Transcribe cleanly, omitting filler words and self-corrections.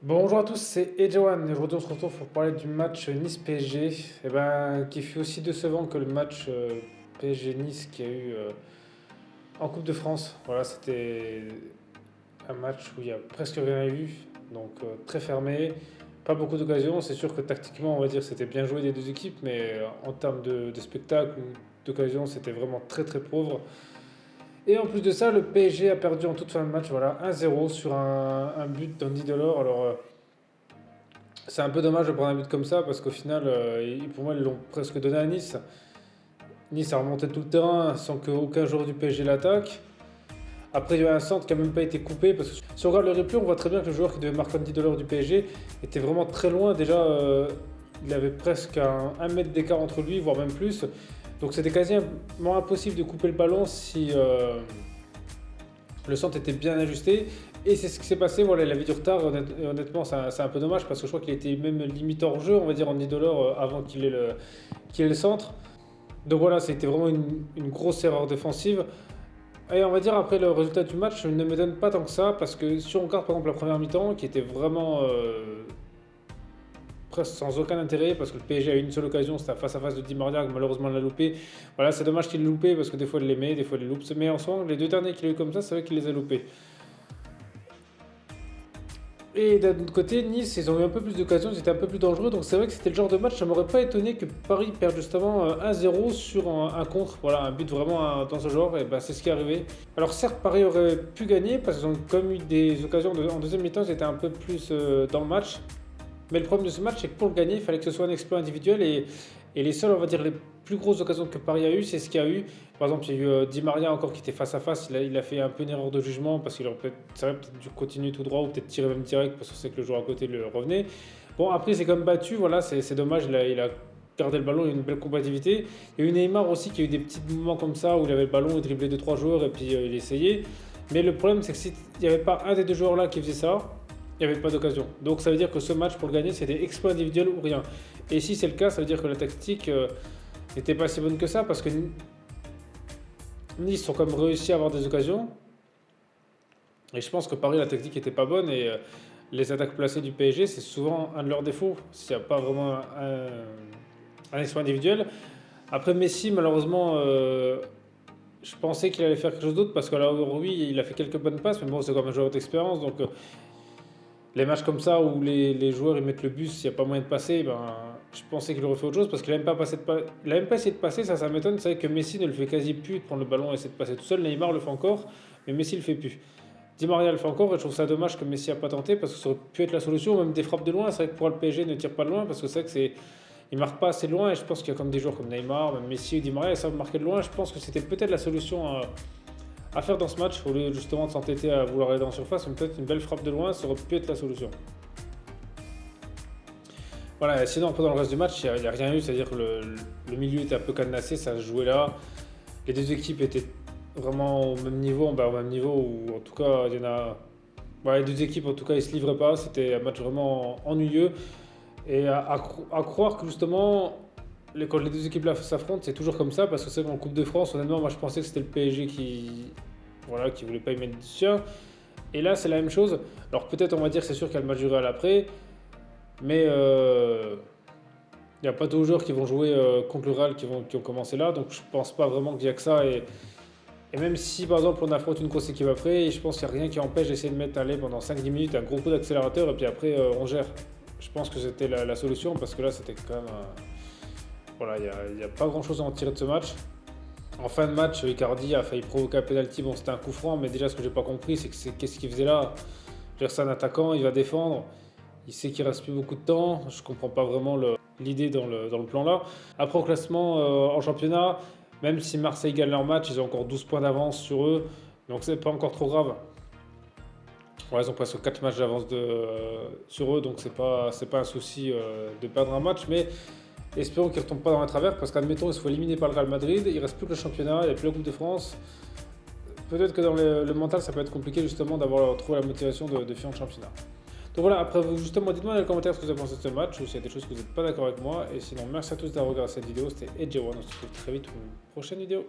Bonjour à tous, c'est Edjawan et aujourd'hui on se retrouve pour parler du match Nice-PSG qui fut aussi décevant que le match PSG-Nice qu'il y a eu en Coupe de France. Voilà, c'était un match où il n'y a presque rien eu, donc très fermé, pas beaucoup d'occasions. C'est sûr que tactiquement, on va dire, c'était bien joué des deux équipes, mais en termes de spectacle ou d'occasion, c'était vraiment très très pauvre. Et en plus de ça, le PSG a perdu en toute fin de match, voilà, 1-0 sur un but d'Andy Delors. Alors, c'est un peu dommage de prendre un but comme ça parce qu'au final, pour moi, ils l'ont presque donné à Nice. Nice a remonté tout le terrain sans qu'aucun joueur du PSG l'attaque. Après, il y a eu un centre qui n'a même pas été coupé parce que si on regarde le replay, on voit très bien que le joueur qui devait marquer Andy Delors du PSG était vraiment très loin. Déjà, il avait presque un mètre d'écart entre lui, voire même plus. Donc c'était quasiment impossible de couper le ballon si le centre était bien ajusté. Et c'est ce qui s'est passé, voilà, il avait du retard, honnêtement c'est un peu dommage parce que je crois qu'il était même limite hors jeu, on va dire en idolore avant qu'il ait le centre. Donc voilà, c'était vraiment une grosse erreur défensive. Et on va dire après le résultat du match ne me donne pas tant que ça parce que si on regarde par exemple la première mi-temps qui était vraiment presque sans aucun intérêt parce que le PSG a eu une seule occasion, c'était face à face de Di Maria, que malheureusement il l'a loupé. Voilà, c'est dommage qu'il l'ait loupé parce que des fois il l'aimait, des fois il les loupe. Mais en soi, les deux derniers qu'il a eu comme ça, c'est vrai qu'il les a loupés. Et d'un autre côté, Nice, ils ont eu un peu plus d'occasions, ils étaient un peu plus dangereux, donc c'est vrai que c'était le genre de match, ça m'aurait pas étonné que Paris perde justement 1-0 sur un contre, voilà, un but vraiment dans ce genre, et ben c'est ce qui est arrivé. Alors certes, Paris aurait pu gagner, parce qu'ils ont quand même eu des occasions en deuxième mi-temps, ils étaient un peu plus dans le match, mais le problème de ce match, c'est que pour le gagner, il fallait que ce soit un exploit individuel, et les seules, on va dire, les plus grosses occasions que Paris a eues, c'est ce qu'il y a eu. Par exemple, il y a eu Di Maria encore qui était face à face. Il a fait un peu une erreur de jugement parce qu'il aurait peut-être dû continuer tout droit ou peut-être tirer même direct parce que c'est que le joueur à côté le revenait. Bon, après, c'est quand même battu. Voilà, c'est dommage. Il a gardé le ballon. Il y a une belle combativité. Il y a eu Neymar aussi qui a eu des petits moments comme ça où il avait le ballon, il driblait 2-3 joueurs et puis il essayait. Mais le problème, c'est que s'il n'y avait pas un des deux joueurs là qui faisait ça, il n'y avait pas d'occasion. Donc ça veut dire que ce match, pour le gagner, c'était exploit individuel ou rien. Et si c'est le cas, ça veut dire que la tactique n'était pas si bonne que ça parce que Nice ont quand même réussi à avoir des occasions. Et je pense que Paris, la tactique n'était pas bonne. Et les attaques placées du PSG, c'est souvent un de leurs défauts. S'il n'y a pas vraiment un exploit individuel. Après Messi, malheureusement, je pensais qu'il allait faire quelque chose d'autre parce que là, oui, il a fait quelques bonnes passes. Mais bon, c'est comme un joueur d'expérience. Donc les matchs comme ça où les joueurs ils mettent le bus, s'il n'y a pas moyen de passer, je pensais qu'il aurait fait autre chose parce qu'il n'a même, même pas essayé de passer, ça m'étonne. C'est vrai que Messi ne le fait quasi plus de prendre le ballon et essayer de passer tout seul. Neymar le fait encore, mais Messi le fait plus. Di Maria le fait encore et je trouve ça dommage que Messi n'a pas tenté parce que ça aurait pu être la solution, même des frappes de loin. C'est vrai que pour le PSG ne tire pas de loin parce que c'est vrai que il marque pas assez de loin et je pense qu'il y a comme des joueurs comme Neymar, même Messi ou Di Maria, ils savent marquer de loin. Je pense que c'était peut-être la solution à faire dans ce match, au lieu justement de s'entêter à vouloir aller dans la surface, mais peut-être une belle frappe de loin, ça aurait pu être la solution. Voilà, sinon après dans le reste du match, il n'y a rien eu, c'est-à-dire que le milieu était un peu cadenassé, ça se jouait là. Les deux équipes étaient vraiment au même niveau, au même niveau, ou en tout cas, il y en a. Ouais, les deux équipes, en tout cas, ils se livraient pas, c'était un match vraiment ennuyeux. Et à croire que justement, quand les deux équipes là s'affrontent, c'est toujours comme ça, parce que c'est qu'en Coupe de France, honnêtement, moi je pensais que c'était le PSG qui voulait pas y mettre du sien. Et là, c'est la même chose. Alors peut-être on va dire que c'est sûr qu'il y a le match du Real après, mais il n'y a pas tous les joueurs qui vont jouer contre le Real qui ont commencé là, donc je pense pas vraiment qu'il y a que ça. Et même si par exemple on affronte une grosse équipe après, je pense qu'il n'y a rien qui empêche d'essayer de mettre aller pendant 5-10 minutes un gros coup d'accélérateur et puis après on gère. Je pense que c'était la solution parce que là c'était quand même. Voilà, il n'y a pas grand chose à en tirer de ce match. En fin de match, Icardi a failli provoquer un penalty. Bon, c'était un coup franc, mais déjà ce que j'ai pas compris, c'est qu'est-ce qu'il faisait là. C'est un attaquant, il va défendre. Il sait qu'il reste plus beaucoup de temps. Je comprends pas vraiment l'idée dans le plan là. Après au classement en championnat, même si Marseille gagne leur match, ils ont encore 12 points d'avance sur eux. Donc c'est pas encore trop grave. Ouais, ils ont presque 4 matchs d'avance sur eux, donc c'est pas un souci de perdre un match. Mais espérons qu'ils ne retombent pas dans les travers, parce qu'admettons, ils se font éliminer par le Real Madrid, il ne reste plus que le championnat, il n'y a plus la Coupe de France. Peut-être que dans le mental, ça peut être compliqué justement d'avoir trouvé la motivation de finir le championnat. Donc voilà, après vous, justement, dites-moi dans les commentaires ce que vous avez pensé de ce match, ou s'il y a des choses que vous n'êtes pas d'accord avec moi. Et sinon, merci à tous d'avoir regardé cette vidéo, c'était Edjawan, on se retrouve très vite pour une prochaine vidéo.